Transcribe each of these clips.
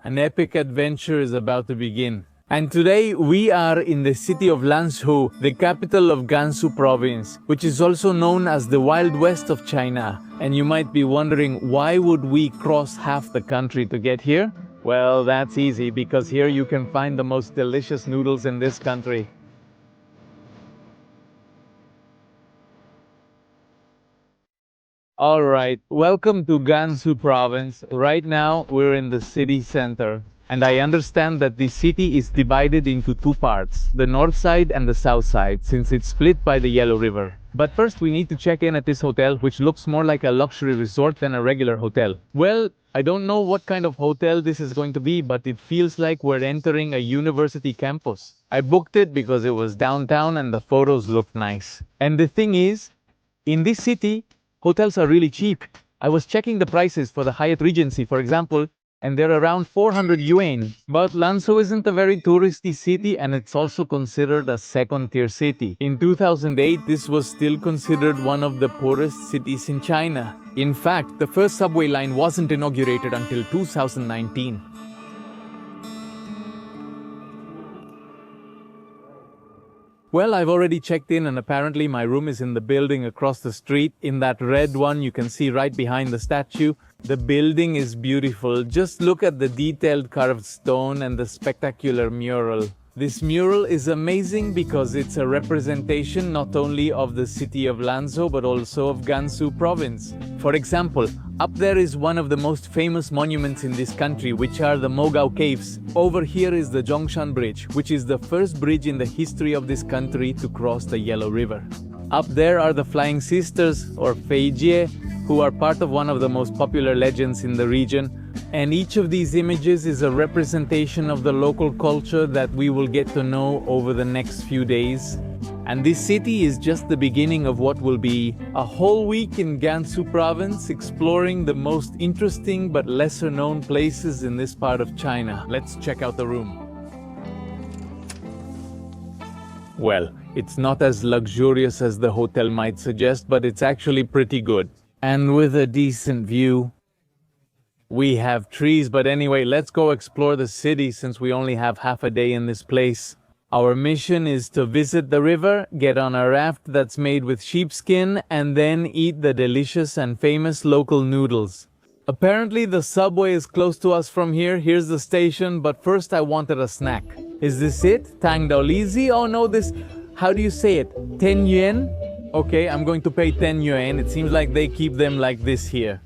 An epic adventure is about to begin. And today we are in the city of Lanzhou, the capital of Gansu province, which is also known as the Wild West of China. And you might be wondering, why would we cross half the country to get here? Well, that's easy, because here you can find the most delicious noodles in this country. Alright, welcome to Gansu province. Right now we're in the city center. And I understand that the city is divided into two parts, the north side and the south side, since it's split by the Yellow River. But first we need to check in at this hotel, which looks more like a luxury resort than a regular hotel. Well, I don't know what kind of hotel this is going to be, but it feels like we're entering a university campus. I booked it because it was downtown and the photos looked nice. And the thing is, in this city, hotels are really cheap. I was checking the prices for the Hyatt Regency, for example, and they're around 400 yuan. But Lanzhou isn't a very touristy city, and it's also considered a second-tier city. In 2008, this was still considered one of the poorest cities in China. In fact, the first subway line wasn't inaugurated until 2019. Well, I've already checked in and apparently my room is in the building across the street. In that red one you can see right behind the statue. The building is beautiful. Just look at the detailed carved stone and the spectacular mural. This mural is amazing because it's a representation not only of the city of Lanzhou but also of Gansu province. For example, up there is one of the most famous monuments in this country, which are the Mogao Caves. Over here is the Zhongshan Bridge, which is the first bridge in the history of this country to cross the Yellow River. Up there are the Flying Sisters, or Feijie, who are part of one of the most popular legends in the region. And each of these images is a representation of the local culture that we will get to know over the next few days. And this city is just the beginning of what will be a whole week in Gansu province, exploring the most interesting but lesser known places in this part of China. Let's check out the room. Well, it's not as luxurious as the hotel might suggest, but it's actually pretty good. And with a decent view. We have trees, but anyway, let's go explore the city since we only have half a day in this place. Our mission is to visit the river, get on a raft that's made with sheepskin, and then eat the delicious and famous local noodles. Apparently the subway is close to us from here. Here's the station, but first I wanted a snack. Is this it? Tang Dao Lizi? Oh no, this... How do you say it? 10 yuan? Okay, I'm going to pay 10 yuan. It seems like they keep them like this here.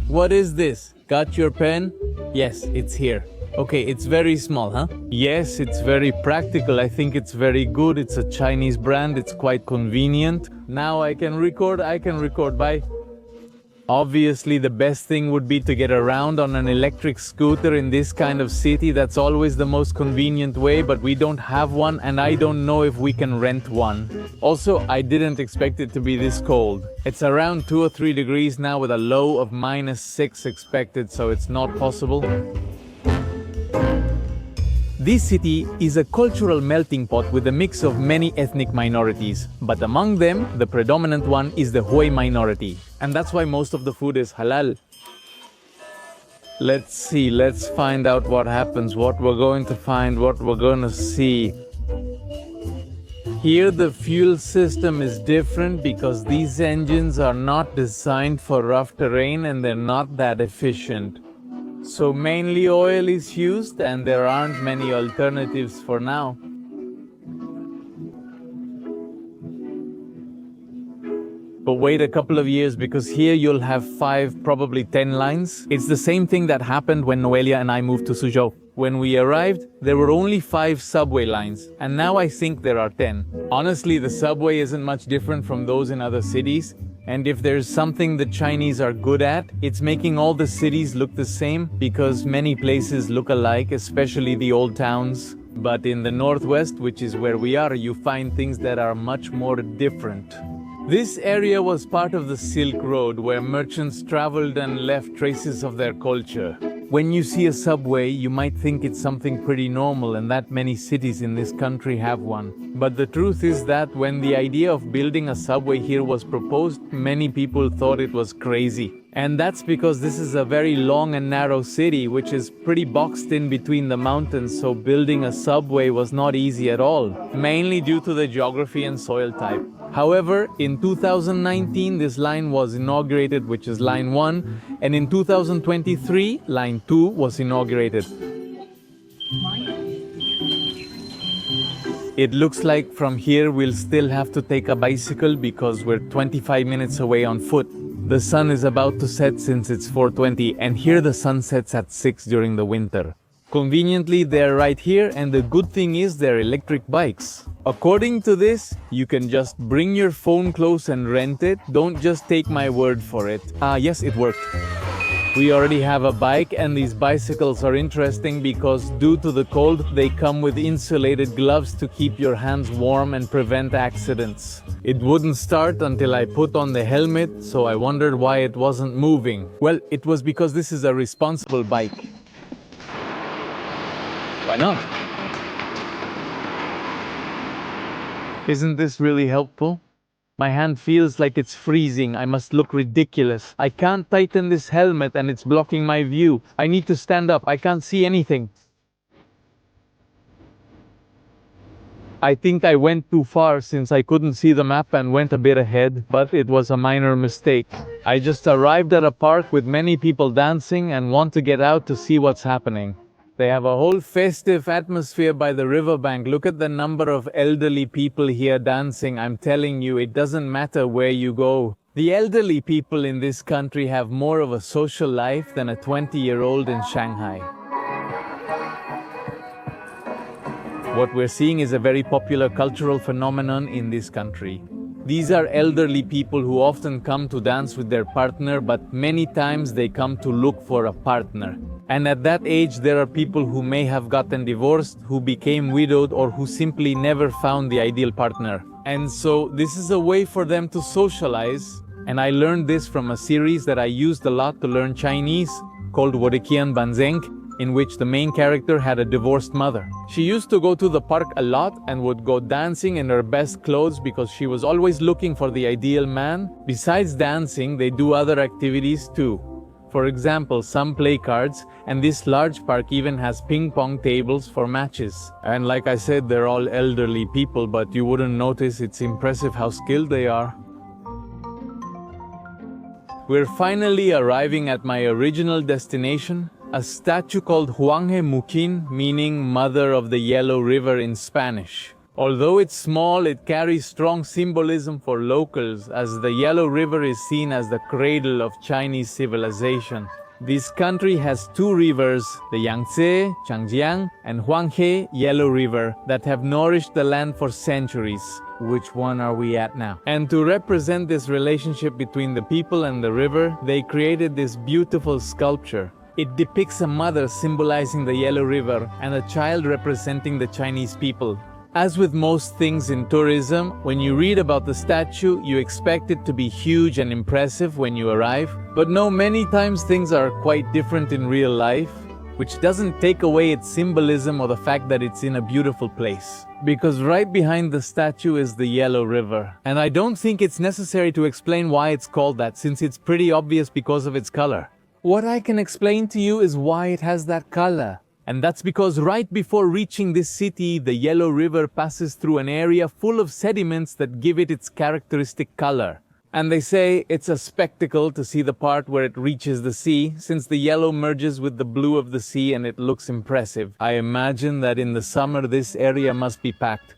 What is this? Got your pen? Yes, it's here. Okay, it's very small, huh? Yes, it's very practical. I think it's very good. It's a Chinese brand. It's quite convenient. Now I can record. Bye. Obviously, the best thing would be to get around on an electric scooter in this kind of city. That's always the most convenient way, but we don't have one, and I don't know if we can rent one. Also, I didn't expect it to be this cold. It's around 2 or 3 degrees now with a low of -6 expected, so it's not possible. This city is a cultural melting pot with a mix of many ethnic minorities, but among them, the predominant one is the Hui minority. And that's why most of the food is halal. Let's see, let's find out what happens, what we're going to find, what we're going to see. Here the fuel system is different because these engines are not designed for rough terrain and they're not that efficient. So mainly oil is used and there aren't many alternatives for now. But wait a couple of years, because here you'll have 5, probably 10 lines. It's the same thing that happened when Noelia and I moved to Suzhou. When we arrived, there were only 5 subway lines, and now I think there are 10. Honestly, the subway isn't much different from those in other cities. And if there's something the Chinese are good at, it's making all the cities look the same, because many places look alike, especially the old towns. But in the northwest, which is where we are, you find things that are much more different. This area was part of the Silk Road, where merchants traveled and left traces of their culture. When you see a subway, you might think it's something pretty normal and that many cities in this country have one. But the truth is that when the idea of building a subway here was proposed, many people thought it was crazy. And that's because this is a very long and narrow city which is pretty boxed in between the mountains, so building a subway was not easy at all, mainly due to the geography and soil type. However, in 2019 this line was inaugurated, which is line 1, and in 2023 line 2 was inaugurated. It looks like from here we'll still have to take a bicycle because we're 25 minutes away on foot. The sun is about to set since it's 4:20, and here the sun sets at 6 during the winter. Conveniently, they're right here, and the good thing is they're electric bikes. According to this, you can just bring your phone close and rent it. Don't just take my word for it. Yes, it worked. We already have a bike, and these bicycles are interesting because due to the cold, they come with insulated gloves to keep your hands warm and prevent accidents. It wouldn't start until I put on the helmet, so I wondered why it wasn't moving. Well, it was because this is a responsible bike. Why not? Isn't this really helpful? My hand feels like it's freezing. I must look ridiculous. I can't tighten this helmet and it's blocking my view. I need to stand up. I can't see anything. I think I went too far since I couldn't see the map and went a bit ahead, but it was a minor mistake. I just arrived at a park with many people dancing and want to get out to see what's happening. They have a whole festive atmosphere by the riverbank. Look at the number of elderly people here dancing. I'm telling you, it doesn't matter where you go. The elderly people in this country have more of a social life than a 20-year-old in Shanghai. What we're seeing is a very popular cultural phenomenon in this country. These are elderly people who often come to dance with their partner, but many times they come to look for a partner. And at that age, there are people who may have gotten divorced, who became widowed, or who simply never found the ideal partner. And so this is a way for them to socialize. And I learned this from a series that I used a lot to learn Chinese, called Wodekian Banzeng, in which the main character had a divorced mother. She used to go to the park a lot and would go dancing in her best clothes because she was always looking for the ideal man. Besides dancing, they do other activities too. For example, some play cards, and this large park even has ping pong tables for matches. And like I said, they're all elderly people, but you wouldn't notice. It's impressive how skilled they are. We're finally arriving at my original destination, a statue called Huanghe Muqin, meaning Mother of the Yellow River in Spanish. Although it's small, it carries strong symbolism for locals, as the Yellow River is seen as the cradle of Chinese civilization. This country has two rivers, the Yangtze, Changjiang, and Huanghe, Yellow River, that have nourished the land for centuries. Which one are we at now? And to represent this relationship between the people and the river, they created this beautiful sculpture. It depicts a mother symbolizing the Yellow River and a child representing the Chinese people. As with most things in tourism, when you read about the statue, you expect it to be huge and impressive when you arrive. But no, many times things are quite different in real life, which doesn't take away its symbolism or the fact that it's in a beautiful place. Because right behind the statue is the Yellow River. And I don't think it's necessary to explain why it's called that, since it's pretty obvious because of its color. What I can explain to you is why it has that color. And that's because right before reaching this city, the Yellow River passes through an area full of sediments that give it its characteristic color. And they say it's a spectacle to see the part where it reaches the sea, since the yellow merges with the blue of the sea and it looks impressive. I imagine that in the summer this area must be packed,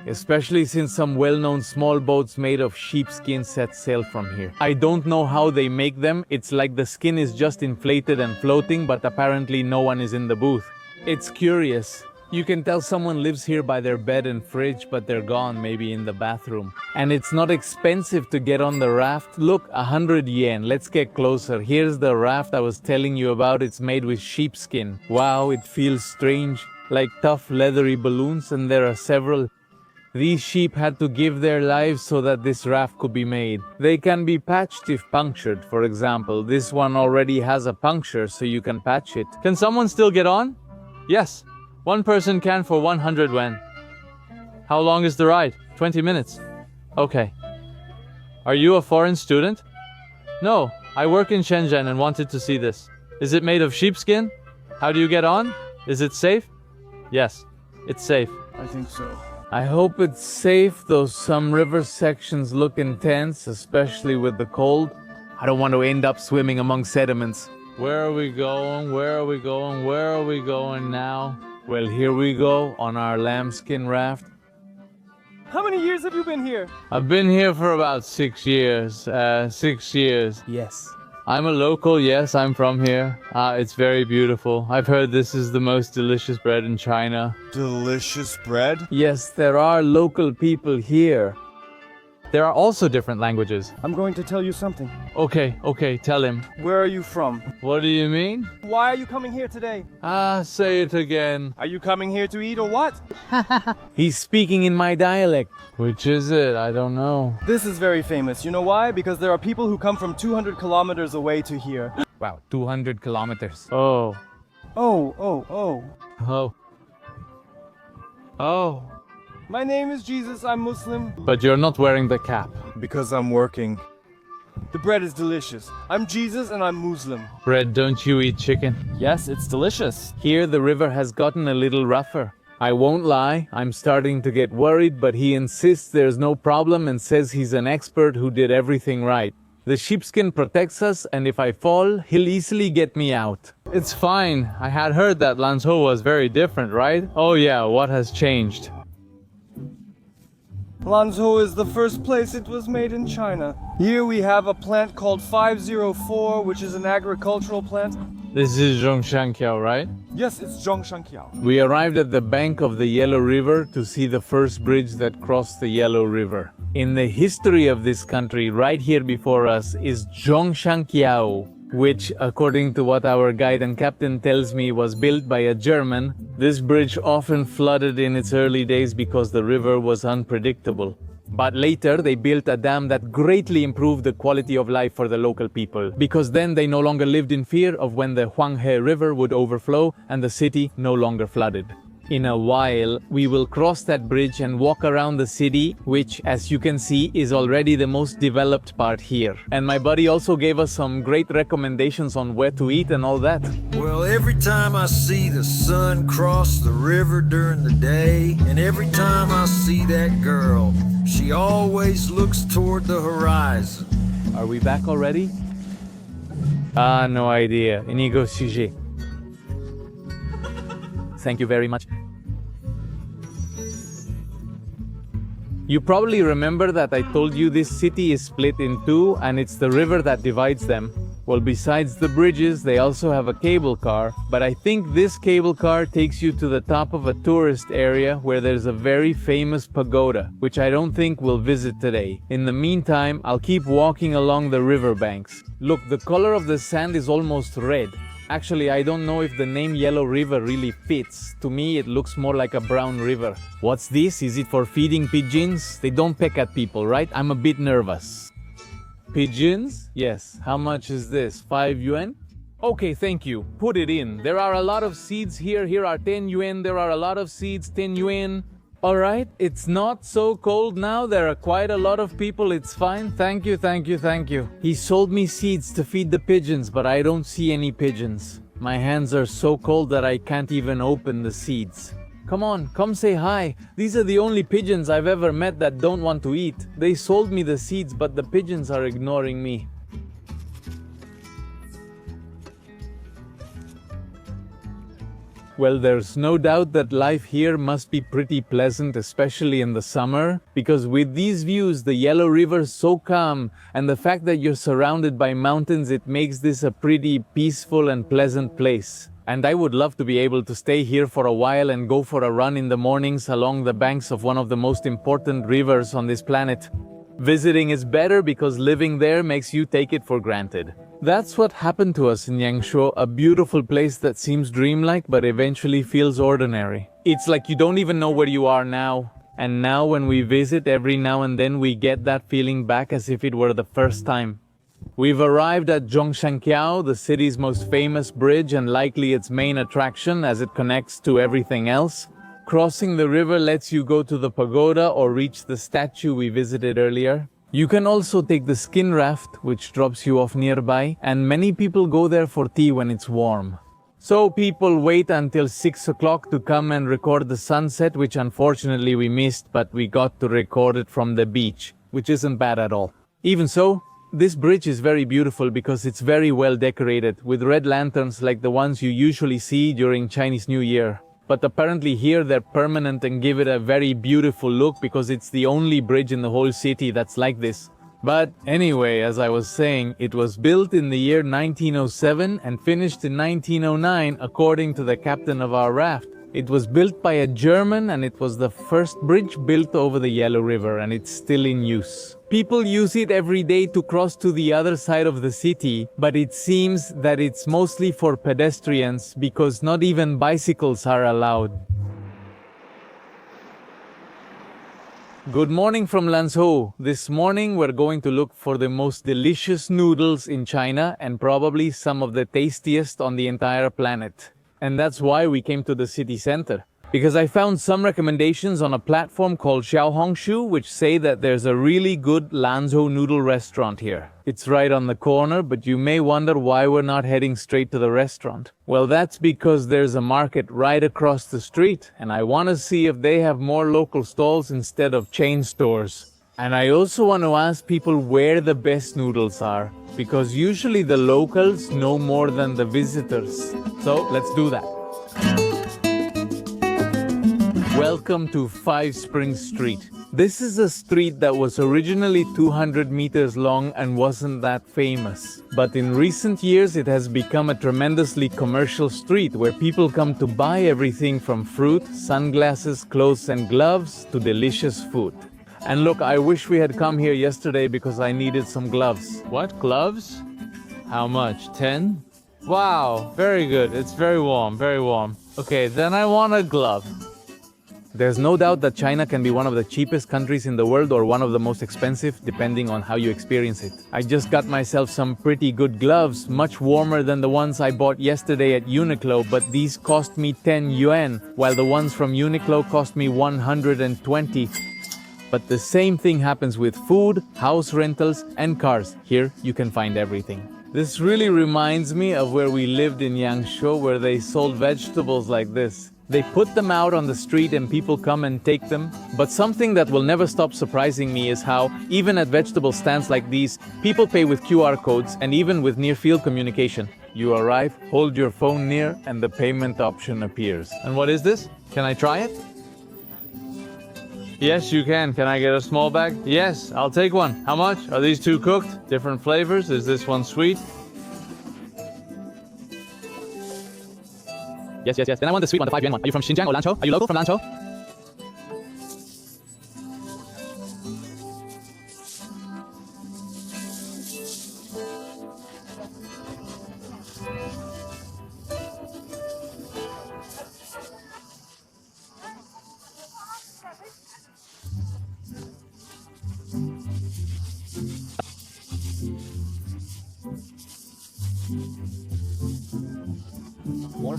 especially since some well-known small boats made of sheepskin set sail from here. I don't know how they make them. It's like the skin is just inflated and floating, but apparently no one is in the booth. It's curious. You can tell someone lives here by their bed and fridge, but they're gone, maybe in the bathroom. And it's not expensive to get on the raft. Look, 100 yen. Let's get closer. Here's the raft I was telling you about. It's made with sheepskin. Wow, it feels strange, like tough leathery balloons, and there are several These sheep had to give their lives so that this raft could be made. They can be patched if punctured. For example, this one already has a puncture, so you can patch it. Can someone still get on? Yes. One person can for 100 yuan. How long is the ride? 20 minutes. Okay. Are you a foreign student? No, I work in Shenzhen and wanted to see this. Is it made of sheepskin? How do you get on? Is it safe? Yes, it's safe. I think so. I hope it's safe, though some river sections look intense, especially with the cold. I don't want to end up swimming among sediments. Where are we going? Where are we going? Where are we going now? Well, here we go on our lambskin raft. How many years have you been here? I've been here for about 6 years. 6 years. Yes. I'm a local, yes, I'm from here. It's very beautiful. I've heard this is the most delicious bread in China. Delicious bread? Yes, there are local people here. There are also different languages. I'm going to tell you something. Okay, tell him. Where are you from? What do you mean? Why are you coming here today? Say it again. Are you coming here to eat or what? He's speaking in my dialect. Which is it? I don't know. This is very famous. You know why? Because there are people who come from 200 kilometers away to here. Wow, 200 kilometers. Oh. My name is Jesus, I'm Muslim. But you're not wearing the cap. Because I'm working. The bread is delicious. I'm Jesus and I'm Muslim. Bread, don't you eat chicken? Yes, it's delicious. Here the river has gotten a little rougher. I won't lie, I'm starting to get worried, but he insists there's no problem and says he's an expert who did everything right. The sheepskin protects us, and if I fall, he'll easily get me out. It's fine. I had heard that Lanzhou was very different, right? Oh yeah, what has changed? Lanzhou is the first place it was made in China. Here we have a plant called 504, which is an agricultural plant. This is Zhongshan, right? Yes, it's Zhongshan. We arrived at the bank of the Yellow River to see the first bridge that crossed the Yellow River. In the history of this country, right here before us is Zhongshan, which, according to what our guide and captain tells me, was built by a German. This bridge often flooded in its early days because the river was unpredictable. But later, they built a dam that greatly improved the quality of life for the local people, because then they no longer lived in fear of when the Huanghe River would overflow and the city no longer flooded. In a while, we will cross that bridge and walk around the city, which, as you can see, is already the most developed part here. And my buddy also gave us some great recommendations on where to eat and all that. Well, every time I see the sun cross the river during the day, and every time I see that girl, she always looks toward the horizon. Are we back already? No idea. Inigo sujet. Thank you very much. You probably remember that I told you this city is split in two and it's the river that divides them. Well, besides the bridges, they also have a cable car, but I think this cable car takes you to the top of a tourist area where there's a very famous pagoda, which I don't think we'll visit today. In the meantime, I'll keep walking along the river banks. Look, the color of the sand is almost red. Actually, I don't know if the name Yellow River really fits. To me, it looks more like a brown river. What's this? Is it for feeding pigeons? They don't peck at people, right? I'm a bit nervous. Pigeons? Yes. How much is this? 5 yuan? Okay, thank you. Put it in. There are a lot of seeds here. Here are 10 yuan. There are a lot of seeds, 10 yuan. Alright, it's not so cold now. There are quite a lot of people. It's fine. Thank you. He sold me seeds to feed the pigeons, but I don't see any pigeons. My hands are so cold that I can't even open the seeds. Come on, come say hi. These are the only pigeons I've ever met that don't want to eat. They sold me the seeds, but the pigeons are ignoring me. Well, there's no doubt that life here must be pretty pleasant, especially in the summer, because with these views, the Yellow River's so calm, and the fact that you're surrounded by mountains, it makes this a pretty peaceful and pleasant place. And I would love to be able to stay here for a while and go for a run in the mornings along the banks of one of the most important rivers on this planet. Visiting is better because living there makes you take it for granted. That's what happened to us in Yangshuo, a beautiful place that seems dreamlike but eventually feels ordinary. It's like you don't even know where you are now. And now when we visit, every now and then we get that feeling back as if it were the first time. We've arrived at Zhongshan, the city's most famous bridge and likely its main attraction as it connects to everything else. Crossing the river lets you go to the pagoda or reach the statue we visited earlier. You can also take the skin raft, which drops you off nearby, and many people go there for tea when it's warm. So people wait until 6 o'clock to come and record the sunset, which unfortunately we missed, but we got to record it from the beach, which isn't bad at all. Even so, this bridge is very beautiful because it's very well decorated, with red lanterns like the ones you usually see during Chinese New Year. But apparently here they're permanent and give it a very beautiful look because it's the only bridge in the whole city that's like this. But anyway, as I was saying, it was built in the year 1907 and finished in 1909 according to the captain of our raft. It was built by a German and it was the first bridge built over the Yellow River and it's still in use. People use it every day to cross to the other side of the city, but it seems that it's mostly for pedestrians because not even bicycles are allowed. Good morning from Lanzhou. This morning we're going to look for the most delicious noodles in China and probably some of the tastiest on the entire planet. And that's why we came to the city center. Because I found some recommendations on a platform called Xiaohongshu which say that there's a really good Lanzhou noodle restaurant here. It's right on the corner, but you may wonder why we're not heading straight to the restaurant. Well, that's because there's a market right across the street, and I want to see if they have more local stalls instead of chain stores. And I also want to ask people where the best noodles are, because usually the locals know more than the visitors. So let's do that. Welcome to 5 Spring Street. This is a street that was originally 200 meters long and wasn't that famous. But in recent years it has become a tremendously commercial street where people come to buy everything from fruit, sunglasses, clothes and gloves to delicious food. And look, I wish we had come here yesterday because I needed some gloves. What? Gloves? How much? 10? Wow, very good. It's very warm, very warm. Okay, then I want a glove. There's no doubt that China can be one of the cheapest countries in the world or one of the most expensive, depending on how you experience it. I just got myself some pretty good gloves, much warmer than the ones I bought yesterday at Uniqlo, but these cost me 10 yuan, while the ones from Uniqlo cost me 120. But the same thing happens with food, house rentals, and cars. Here, you can find everything. This really reminds me of where we lived in Yangshuo, where they sold vegetables like this. They put them out on the street and people come and take them. But something that will never stop surprising me is how, even at vegetable stands like these, people pay with QR codes and even with near-field communication. You arrive, hold your phone near, and the payment option appears. And what is this? Can I try it? Yes, you can. Can I get a small bag? Yes, I'll take one. How much? Are these 2 cooked? Different flavors? Is this one sweet? Yes. Then I want the sweet one, the 5 yuan one. Are you from Xinjiang or Lanzhou? Are you local from Lanzhou?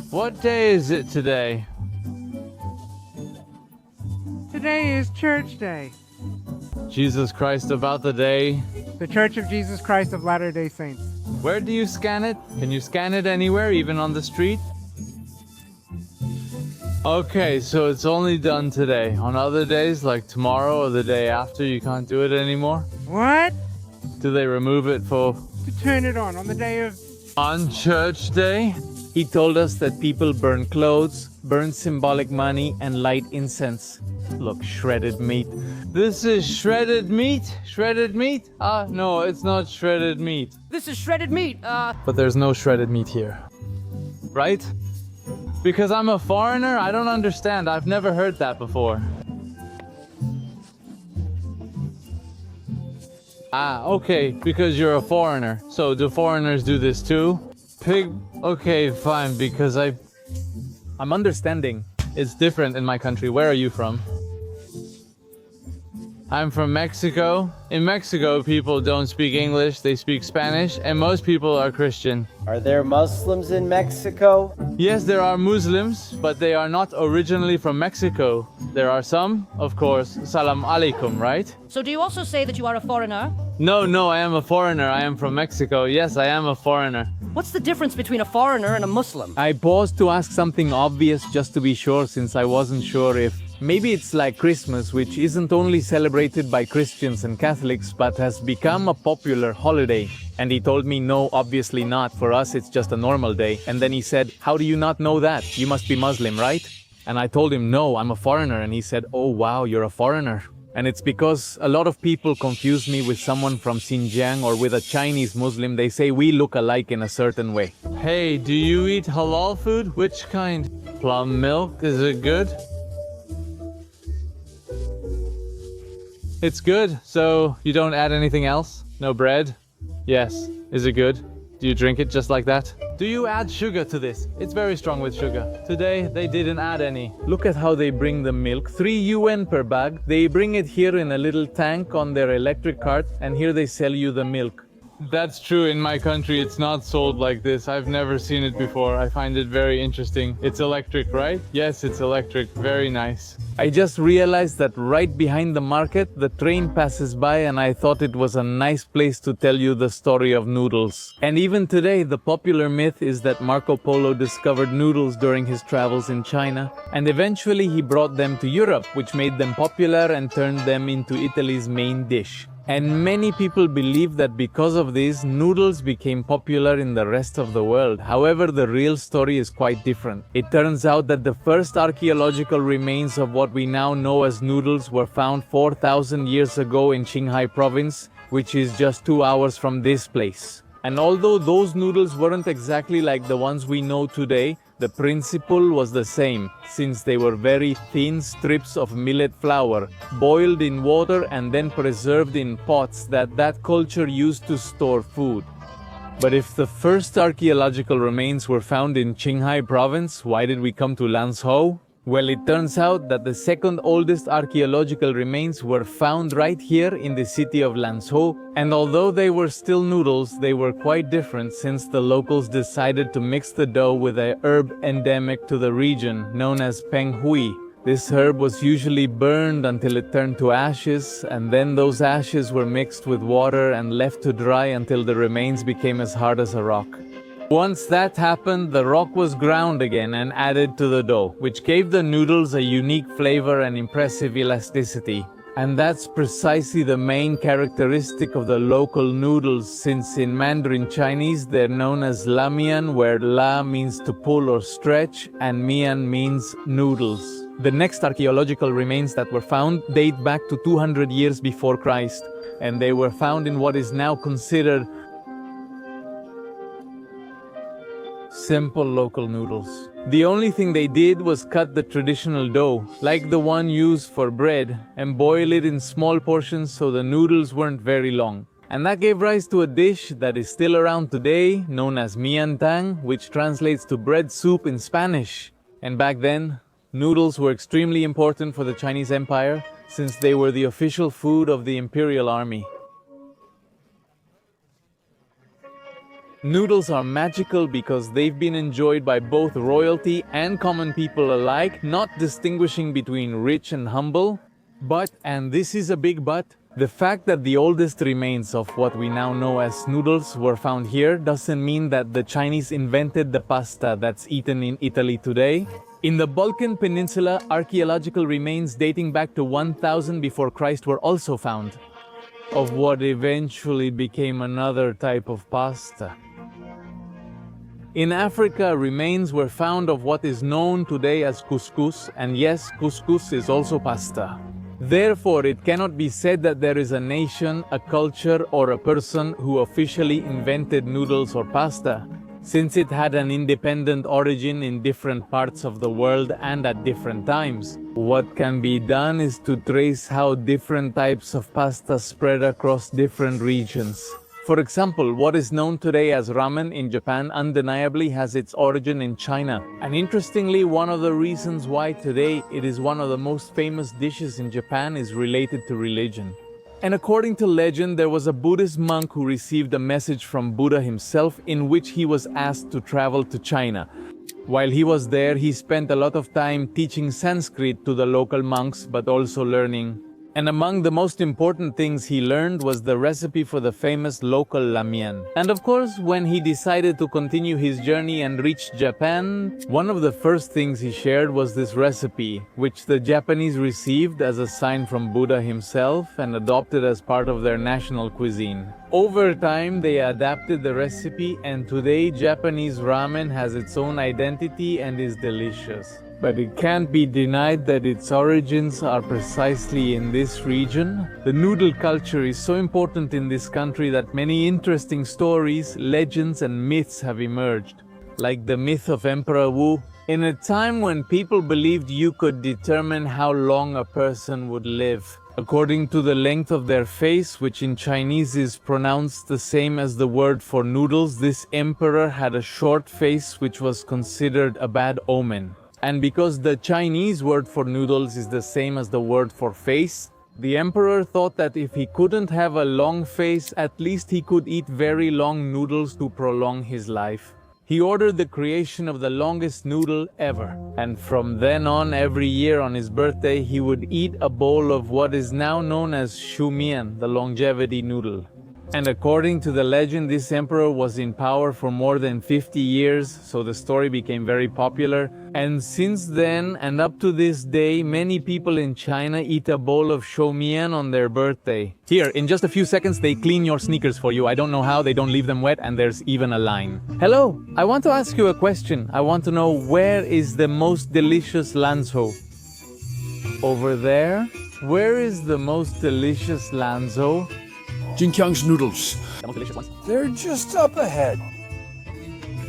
What day is it today? Today is Church Day, Jesus Christ about the day. the Church of Jesus Christ of Latter-day Saints. Where do you scan it? Can you scan it anywhere, even on the street? Okay, so it's only done today. On other days, like tomorrow or the day after, you can't do it anymore? What? Do they remove it for... To turn it on the day of... On Church Day? He told us that people burn clothes, burn symbolic money, and light incense. Look, shredded meat. This is shredded meat? Shredded meat? No, it's not shredded meat. This is shredded meat, But there's no shredded meat here. Right? Because I'm a foreigner? I don't understand. I've never heard that before. Okay, because you're a foreigner. So do foreigners do this too? Pig... Okay, fine, because I'm understanding. It's different in my country. Where are you from? I'm from Mexico. In Mexico, people don't speak English, they speak Spanish, and most people are Christian. Are there Muslims in Mexico? Yes, there are Muslims, but they are not originally from Mexico. There are some, of course. Salam alaikum, right? So do you also say that you are a foreigner? No, I am a foreigner. I am from Mexico. Yes, I am a foreigner. What's the difference between a foreigner and a Muslim? I paused to ask something obvious just to be sure, since I wasn't sure if maybe it's like Christmas, which isn't only celebrated by Christians and Catholics, but has become a popular holiday. And he told me, no, obviously not. For us, it's just a normal day. And then he said, how do you not know that? You must be Muslim, right? And I told him, no, I'm a foreigner. And he said, oh, wow, you're a foreigner. And it's because a lot of people confuse me with someone from Xinjiang or with a Chinese Muslim. They say we look alike in a certain way. Hey, do you eat halal food? Which kind? Plum milk? Is it good? It's good. So you don't add anything else? No bread? Yes. Is it good? Do you drink it just like that? Do you add sugar to this? It's very strong with sugar. Today, they didn't add any. Look at how they bring the milk. 3 UN per bag. They bring it here in a little tank on their electric cart, and here they sell you the milk. That's true. In my country, it's not sold like this. I've never seen it before. I find it very interesting. It's electric, right? Yes, it's electric. Very nice. I just realized that right behind the market, the train passes by, and I thought it was a nice place to tell you the story of noodles. And even today, the popular myth is that Marco Polo discovered noodles during his travels in China, and eventually he brought them to Europe, which made them popular and turned them into Italy's main dish. And many people believe that because of this, noodles became popular in the rest of the world. However, the real story is quite different. It turns out that the first archaeological remains of what we now know as noodles were found 4,000 years ago in Qinghai province, which is just 2 hours from this place. And although those noodles weren't exactly like the ones we know today, the principle was the same, since they were very thin strips of millet flour, boiled in water and then preserved in pots that culture used to store food. But if the first archaeological remains were found in Qinghai province, why did we come to Lanzhou? Well, it turns out that the second oldest archaeological remains were found right here in the city of Lanzhou, and although they were still noodles, they were quite different since the locals decided to mix the dough with a herb endemic to the region known as peng hui. This herb was usually burned until it turned to ashes, and then those ashes were mixed with water and left to dry until the remains became as hard as a rock. Once that happened, the rock was ground again and added to the dough, which gave the noodles a unique flavor and impressive elasticity. And that's precisely the main characteristic of the local noodles, since in Mandarin Chinese they're known as la mian, where la means to pull or stretch and mian means noodles. The next archaeological remains that were found date back to 200 years before Christ, and they were found in what is now considered simple local noodles. The only thing they did was cut the traditional dough, like the one used for bread, and boil it in small portions so the noodles weren't very long. And that gave rise to a dish that is still around today, known as mian tang, which translates to bread soup in Spanish. And back then, noodles were extremely important for the Chinese Empire, since they were the official food of the imperial army. Noodles are magical because they've been enjoyed by both royalty and common people alike, not distinguishing between rich and humble. But, and this is a big but, the fact that the oldest remains of what we now know as noodles were found here doesn't mean that the Chinese invented the pasta that's eaten in Italy today. In the Balkan Peninsula, archaeological remains dating back to 1000 before Christ were also found, of what eventually became another type of pasta. In Africa, remains were found of what is known today as couscous, and yes, couscous is also pasta. Therefore, it cannot be said that there is a nation, a culture, or a person who officially invented noodles or pasta, since it had an independent origin in different parts of the world and at different times. What can be done is to trace how different types of pasta spread across different regions. For example, what is known today as ramen in Japan undeniably has its origin in China. And interestingly, one of the reasons why today it is one of the most famous dishes in Japan is related to religion. And according to legend, there was a Buddhist monk who received a message from Buddha himself in which he was asked to travel to China. While he was there, he spent a lot of time teaching Sanskrit to the local monks, but also learning. And among the most important things he learned was the recipe for the famous local ramen. And of course, when he decided to continue his journey and reach Japan, one of the first things he shared was this recipe, which the Japanese received as a sign from Buddha himself and adopted as part of their national cuisine. Over time, they adapted the recipe, and today Japanese ramen has its own identity and is delicious. But it can't be denied that its origins are precisely in this region. The noodle culture is so important in this country that many interesting stories, legends, and myths have emerged. Like the myth of Emperor Wu. In a time when people believed you could determine how long a person would live, according to the length of their face, which in Chinese is pronounced the same as the word for noodles, this emperor had a short face which was considered a bad omen. And because the Chinese word for noodles is the same as the word for face, the emperor thought that if he couldn't have a long face, at least he could eat very long noodles to prolong his life. He ordered the creation of the longest noodle ever. And from then on, every year on his birthday, he would eat a bowl of what is now known as shumian, the longevity noodle. And according to the legend, this emperor was in power for more than 50 years, so the story became very popular. And since then, and up to this day, many people in China eat a bowl of shumian on their birthday. Here, in just a few seconds, they clean your sneakers for you. I don't know how, they don't leave them wet, and there's even a line. Hello, I want to ask you a question. I want to know, where is the most delicious Lanzhou? Over there? Where is the most delicious Lanzhou? Jinkiang's Noodles. The most delicious ones. They're just up ahead.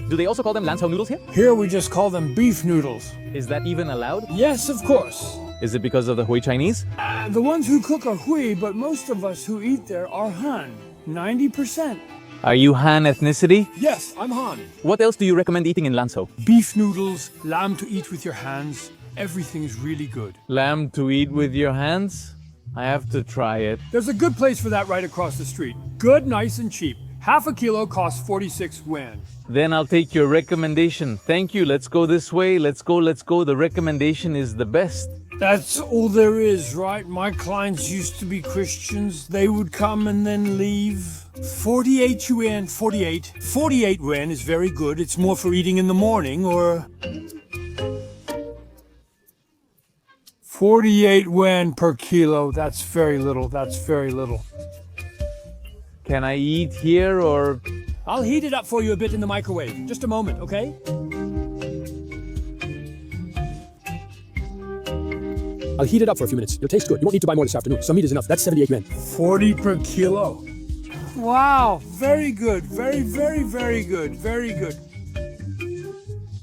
Do they also call them Lanzhou noodles here? Here we just call them beef noodles. Is that even allowed? Yes, of course. Is it because of the Hui Chinese? The ones who cook are Hui, but most of us who eat there are Han. 90%. Are you Han ethnicity? Yes, I'm Han. What else do you recommend eating in Lanzhou? Beef noodles, lamb to eat with your hands. Everything is really good. Lamb to eat with your hands? I have to try it. There's a good place for that right across the street. Good, nice, and cheap. Half a kilo costs 46 yuan. Then I'll take your recommendation. Thank you. Let's go this way. Let's go. The recommendation is the best. That's all there is, right? My clients used to be Christians. They would come and then leave. 48 yuan, 48. 48 yuan is very good. It's more for eating in the morning or... 48 yuan per kilo. That's very little. That's very little. Can I eat here or... I'll heat it up for you a bit in the microwave. Just a moment, okay? I'll heat it up for a few minutes. It'll taste good. You won't need to buy more this afternoon. Some meat is enough. That's 78 yuan. 40 per kilo. Wow, very good. Very, very, very good. Very good.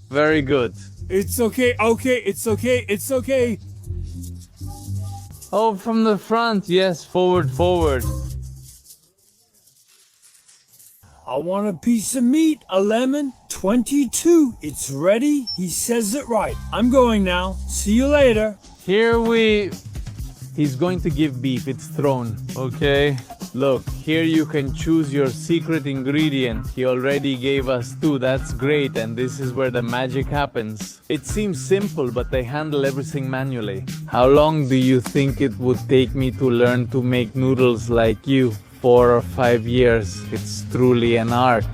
Very good. It's okay, it's okay. Oh, from the front. Yes, forward. I want a piece of meat, a lemon, 22. It's ready. He says it right. I'm going now. See you later. He's going to give beef. It's thrown, okay? Look, here you can choose your secret ingredient. He already gave us 2. That's great, and this is where the magic happens. It seems simple, but they handle everything manually. How long do you think it would take me to learn to make noodles like you? 4 or 5 years. It's truly an art.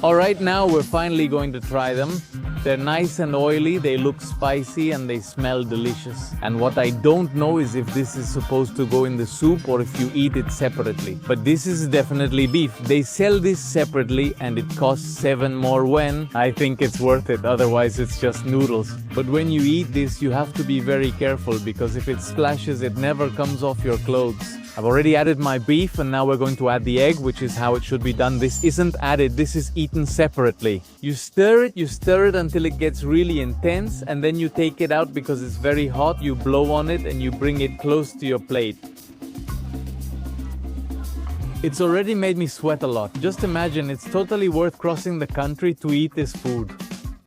Alright, now we're finally going to try them. They're nice and oily, they look spicy, and they smell delicious. And what I don't know is if this is supposed to go in the soup or if you eat it separately. But this is definitely beef. They sell this separately and it costs 7 more yuan. I think it's worth it, otherwise it's just noodles. But when you eat this, you have to be very careful because if it splashes, it never comes off your clothes. I've already added my beef and now we're going to add the egg, which is how it should be done. This isn't added, this is eaten separately. You stir it until it gets really intense and then you take it out because it's very hot, you blow on it and you bring it close to your plate. It's already made me sweat a lot. Just imagine, it's totally worth crossing the country to eat this food.